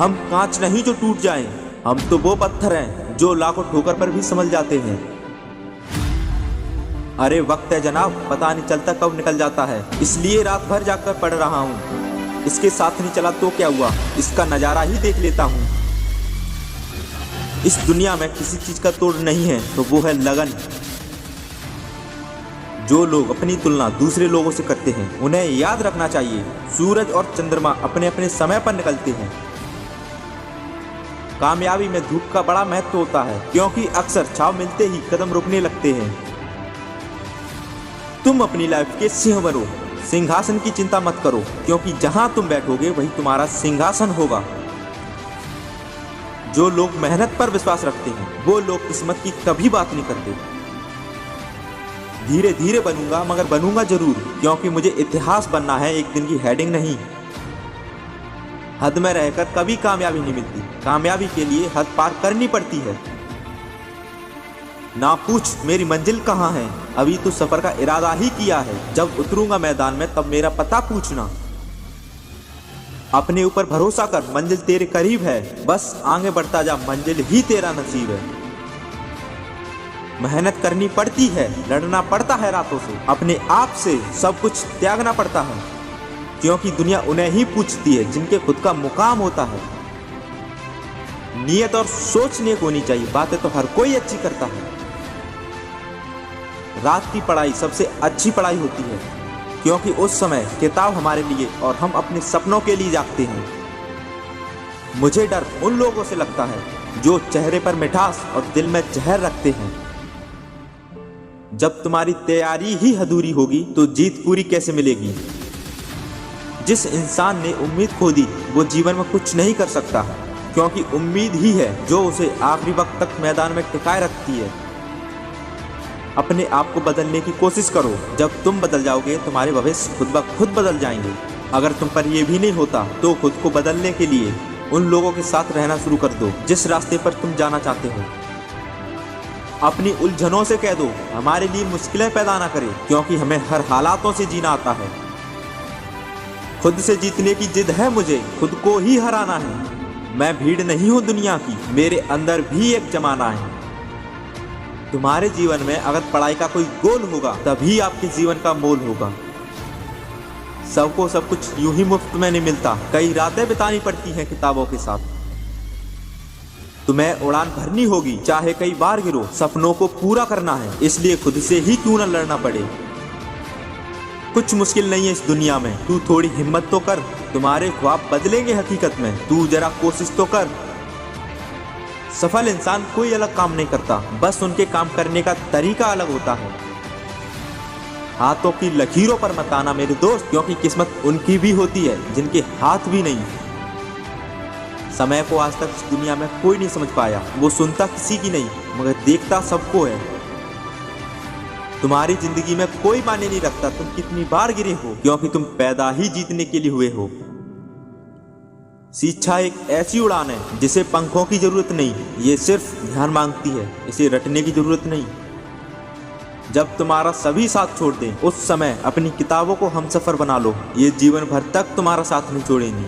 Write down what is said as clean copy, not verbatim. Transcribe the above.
हम कांच नहीं जो टूट जाएं, हम तो वो पत्थर हैं जो लाखों ठोकर पर भी संभल जाते हैं। अरे वक्त है जनाब, पता नहीं चलता कब निकल जाता है, इसलिए रात भर जाकर पढ़ रहा हूँ। इसके साथ नहीं चला तो क्या हुआ, इसका नज़ारा ही देख लेता हूँ। इस दुनिया में किसी चीज का तोड़ नहीं है तो वो है लगन। जो लोग अपनी तुलना दूसरे लोगों से करते हैं उन्हें याद रखना चाहिए, सूरज और चंद्रमा अपने अपने समय पर निकलते हैं। कामयाबी में धूप का बड़ा महत्व होता है, क्योंकि अक्सर छाव मिलते ही कदम रुकने लगते हैं। तुम अपनी लाइफ के सिंह बनो, सिंहासन की चिंता मत करो, क्योंकि जहां तुम बैठोगे वही तुम्हारा सिंहासन होगा। जो लोग मेहनत पर विश्वास रखते हैं वो लोग किस्मत की कभी बात नहीं करते। धीरे धीरे बनूंगा, मगर बनूंगा जरूर, क्योंकि मुझे इतिहास बनना है, एक दिन की हेडिंग नहीं। हद में रहकर कभी कामयाबी नहीं मिलती, कामयाबी के लिए हद पार करनी पड़ती है। ना पूछ मेरी मंजिल कहाँ है, अभी तो सफर का इरादा ही किया है, जब उतरूंगा मैदान में तब मेरा पता पूछना। अपने ऊपर भरोसा कर, मंजिल तेरे करीब है, बस आगे बढ़ता जा, मंजिल ही तेरा नसीब है। मेहनत करनी पड़ती है, लड़ना पड़ता है रातों से, अपने आप से सब कुछ त्यागना पड़ता है, क्योंकि दुनिया उन्हें ही पूछती है जिनके खुद का मुकाम होता है। नियत और सोच नेक होनी चाहिए, बातें तो हर कोई अच्छी करता है। रात की पढ़ाई सबसे अच्छी पढ़ाई होती है, क्योंकि उस समय किताब हमारे लिए और हम अपने सपनों के लिए जागते हैं। मुझे डर उन लोगों से लगता है जो चेहरे पर मिठास और दिल में जहर रखते हैं। जब तुम्हारी तैयारी ही अधूरी होगी तो जीत पूरी कैसे मिलेगी। जिस इंसान ने उम्मीद खो दी वो जीवन में कुछ नहीं कर सकता, क्योंकि उम्मीद ही है जो उसे आखिरी वक्त तक मैदान में टिकाए रखती है। अपने आप को बदलने की कोशिश करो, जब तुम बदल जाओगे तुम्हारे भविष्य खुद ब खुद बदल जाएंगे। अगर तुम पर यह भी नहीं होता तो खुद को बदलने के लिए उन लोगों के साथ रहना शुरू कर दो जिस रास्ते पर तुम जाना चाहते हो। अपनी उलझनों से कह दो हमारे लिए मुश्किलें पैदा ना करें, क्योंकि हमें हर हालातों से जीना आता है। खुद से जीतने की जिद है मुझे, खुद को ही हराना है। मैं भीड़ नहीं हूँ दुनिया की, मेरे अंदर भी एक जमाना है। तुम्हारे जीवन में अगर पढ़ाई का कोई गोल होगा तभी आपके जीवन का मोल होगा। सबको सब कुछ यूं ही मुफ्त में नहीं मिलता, कई रातें बितानी पड़ती हैं किताबों के साथ। तुम्हें उड़ान भरनी होगी, चाहे कई बार गिरो, सपनों को पूरा करना है, इसलिए खुद से ही क्यों न लड़ना पड़े। कुछ मुश्किल नहीं है इस दुनिया में, तू थोड़ी हिम्मत तो कर, तुम्हारे ख्वाब बदलेंगे हकीकत में, तू जरा कोशिश तो कर। सफल इंसान कोई अलग काम नहीं करता, बस उनके काम करने का तरीका अलग होता है। हाथों की लकीरों पर मत आना मेरे दोस्त, क्योंकि किस्मत उनकी भी होती है जिनके हाथ भी नहीं। समय को आज तक इस दुनिया में कोई नहीं समझ पाया, वो सुनता किसी की नहीं मगर देखता सबको है। तुम्हारी जिंदगी में कोई मायने नहीं रखता तुम कितनी बार गिरे हो, क्योंकि तुम पैदा ही जीतने के लिए हुए हो। शिक्षा एक ऐसी उड़ान है जिसे पंखों की जरूरत नहीं, ये सिर्फ ध्यान मांगती है, इसे रटने की जरूरत नहीं। जब तुम्हारा सभी साथ छोड़ दे उस समय अपनी किताबों को हमसफर बना लो, ये जीवन भर तक तुम्हारा साथ नहीं छोड़ेंगी।